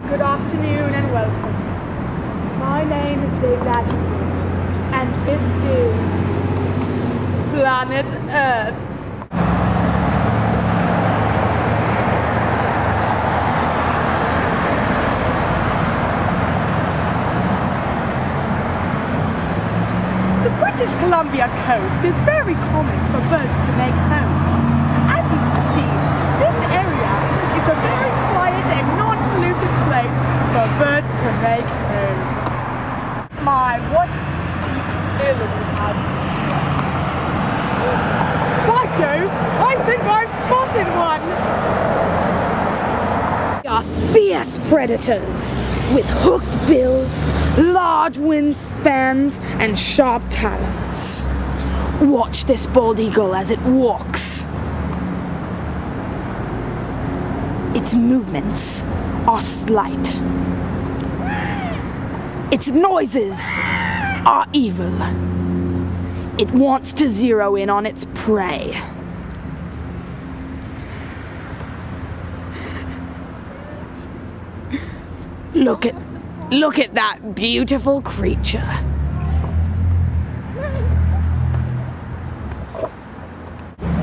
Good afternoon and welcome. My name is David Attenborough, and this is Planet Earth. The British Columbia coast is very common for birds to make home. As you can see, this area is a very quiet and non-polluted place for birds to make home. My, what a steep hill we have. By Jove, I think I've spotted one! They are fierce predators with hooked bills, large wingspans, and sharp talons. Watch this bald eagle as it walks. Its movements are slight. Its noises are evil. It wants to zero in on its prey. Look at that beautiful creature.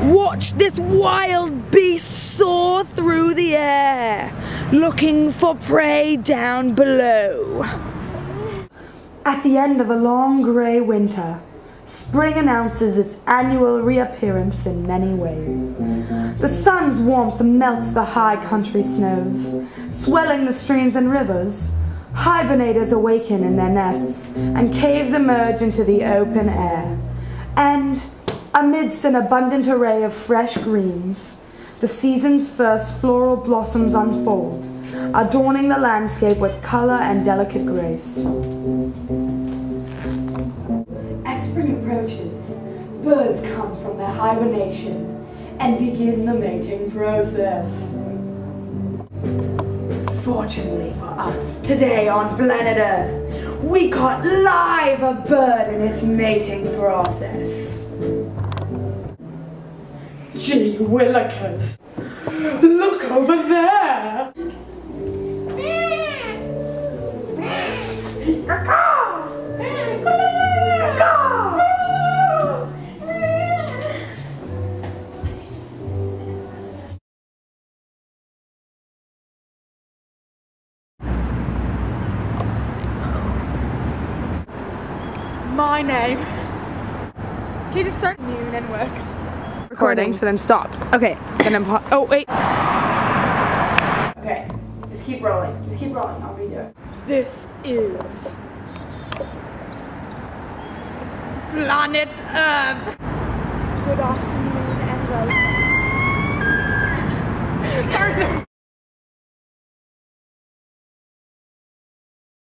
Watch this wild beast soar through the air, looking for prey down below. At the end of a long grey winter, spring announces its annual reappearance in many ways. The sun's warmth melts the high country snows, swelling the streams and rivers. Hibernators awaken in their nests, and caves emerge into the open air. And amidst an abundant array of fresh greens, the season's first floral blossoms unfold, adorning the landscape with color and delicate grace. As spring approaches, birds come from their hibernation and begin the mating process. Fortunately for us, today on Planet Earth, we caught live a bird in its mating process. Gee willikers! Look over there! My name. Can you just start noon and work? Recording, so then stop. Okay, then I'm oh wait. Okay, just keep rolling. Just keep rolling. I'll redo it. This is Planet Earth. Good afternoon and welcome.